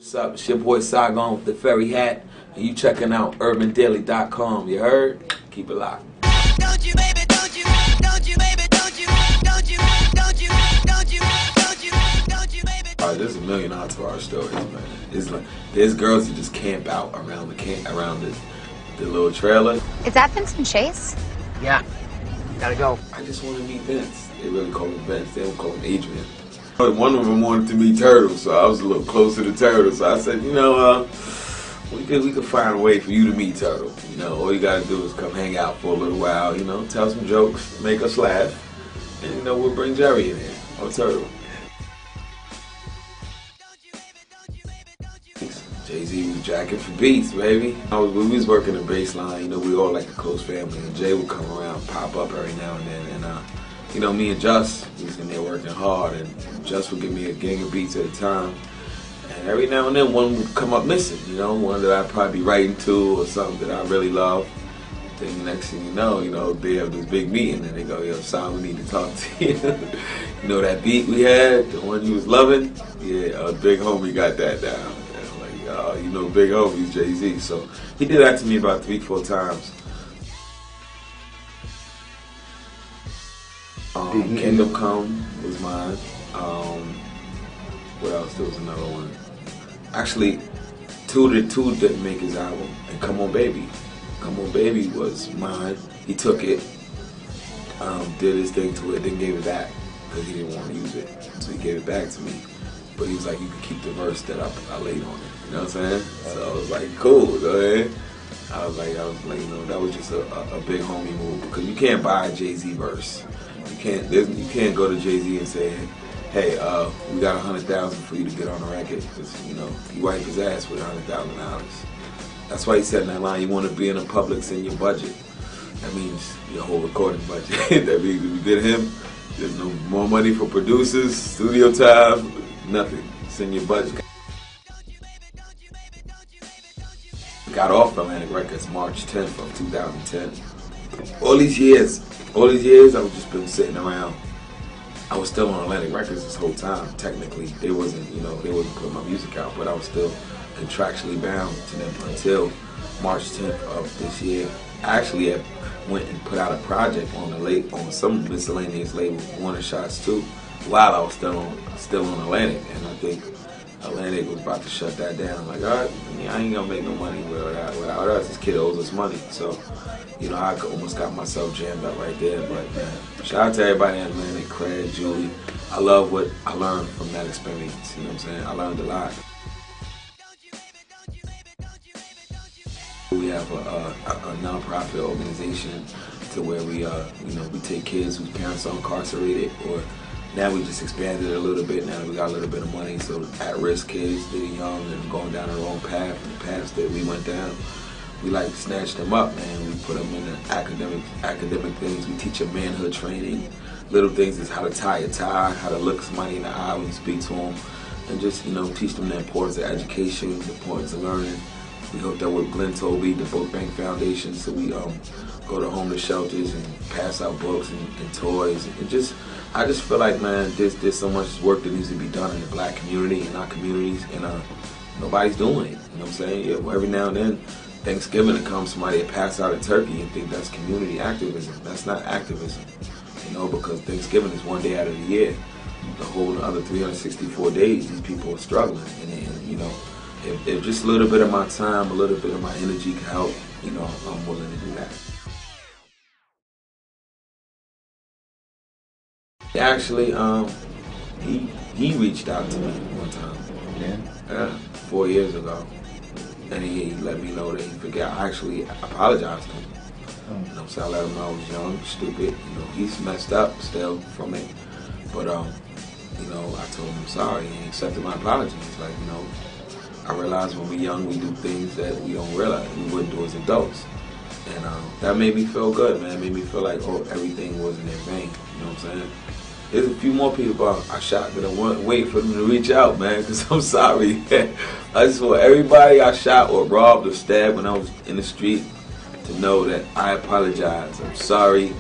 What's up? It's your boy Saigon with the fairy hat, and you checking out urbandaily.com. You heard? Keep it locked. Don't you, baby, don't you, don't you, baby, don't you, don't you, don't you, don't you, don't you, don't you, baby. Alright, there's a million Entourage stories, man. It's like there's girls who just camp out around the little trailer. Is that Vincent Chase? Yeah, gotta go. I just want to meet Vince. They really call him Vince. They don't call him Adrian. One of them wanted to meet Turtle, so I was a little closer to Turtle. So I said, we could find a way for you to meet Turtle. You know, all you gotta do is come hang out for a little while. You know, tell some jokes, make us laugh, and we'll bring Jerry in here or Turtle. Jay-Z was jacking for beats, baby. When we was working the bass line, we all like a close family, and Jay would come around, pop up every now and then, and me and Just was in there working hard, and Just would give me a gang of beats at a time, and every now and then one would come up missing, one that I'd probably be writing to or something that I really love. Then the next thing you know, they have this big meeting, and they go, yo, son, we need to talk to you. That beat we had, the one you was loving? Yeah, Big Homie got that down. Big Homie's Jay-Z. So he did that to me about 3-4 times. Kingdom Come was mine. What else? There was another one. Actually, two didn't make his album. And Come On Baby. Come On Baby was mine. He took it, did his thing to it, then gave it back because he didn't want to use it. So he gave it back to me. But he was like, you can keep the verse that I laid on it. You know what I'm saying? So I was like, cool, go ahead. I was like, that was just a big homie move, because you can't buy a Jay-Z verse. You can't go to Jay-Z and say, hey, we got $100,000 for you to get on the record, because he wiped his ass with $100,000. That's why he said in that line, you want to be in the Publix in your budget. That means your whole recording budget. That means if you get him, there's no more money for producers, studio time, nothing. It's in your budget. Got off Atlantic Records March 10th of 2010. All these years, I've just been sitting around. I was still on Atlantic Records this whole time. Technically, they wasn't putting my music out, but I was still contractually bound to them until March 10th of this year. I actually went and put out a project on some miscellaneous label, Warner Shots too, while I was still on Atlantic, and I think Atlantic was about to shut that down. I'm like, all right, I ain't gonna make no money without us. This kid owes us money. So, I almost got myself jammed up right there. But shout out to everybody in Atlantic, Craig, Julie. I love what I learned from that experience. You know what I'm saying? I learned a lot. We have a non-profit organization to where we take kids whose parents are incarcerated, or now we just expanded it a little bit. Now that we got a little bit of money, so at-risk kids that are young and going down the wrong path, the paths that we went down, we like to snatch them up, man. We put them in the academic things. We teach them manhood training, little things is how to tie a tie, how to look somebody in the eye when you speak to them, and just teach them the importance of education, the importance of learning. We hooked up with Glenn Toby, the Book Bank Foundation, so we go to homeless shelters and pass out books and toys, and I just feel like, man, there's so much work that needs to be done in the black community and our communities, and nobody's doing it. You know what I'm saying? Yeah, every now and then, Thanksgiving comes, somebody will pass out a turkey and think that's community activism. That's not activism, because Thanksgiving is one day out of the year. The whole other 364 days, these people are struggling, and if just a little bit of my time, a little bit of my energy can help, I'm willing to do that. Actually, he reached out to me one time, 4 years ago, and he let me know that he forgot. I actually apologized to him. So I let him know I was young, stupid. He's messed up still from it, but I told him I'm sorry, and he accepted my apology. He's like, I realize when we're young, we do things that we don't realize we wouldn't do as adults. And that made me feel good, man. It made me feel like, everything wasn't in vain. You know what I'm saying? There's a few more people I shot that I want to wait for them to reach out, man, because I'm sorry. I just want everybody I shot or robbed or stabbed when I was in the street to know that I apologize. I'm sorry.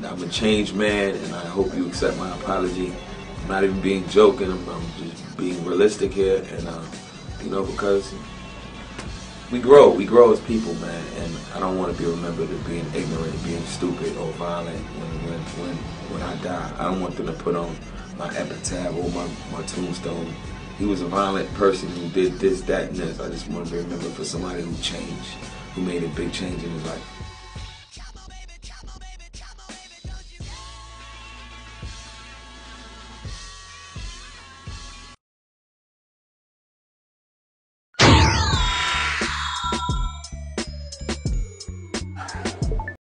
I'm a changed man, and I hope you accept my apology. I'm not even being joking. I'm just being realistic here, and you know, because we grow as people, man, and I don't want to be remembered as being ignorant, being stupid, or violent when I die. I don't want them to put on my epitaph or my tombstone, he was a violent person who did this, that, and this. I just want to be remembered for somebody who changed, who made a big change in his life.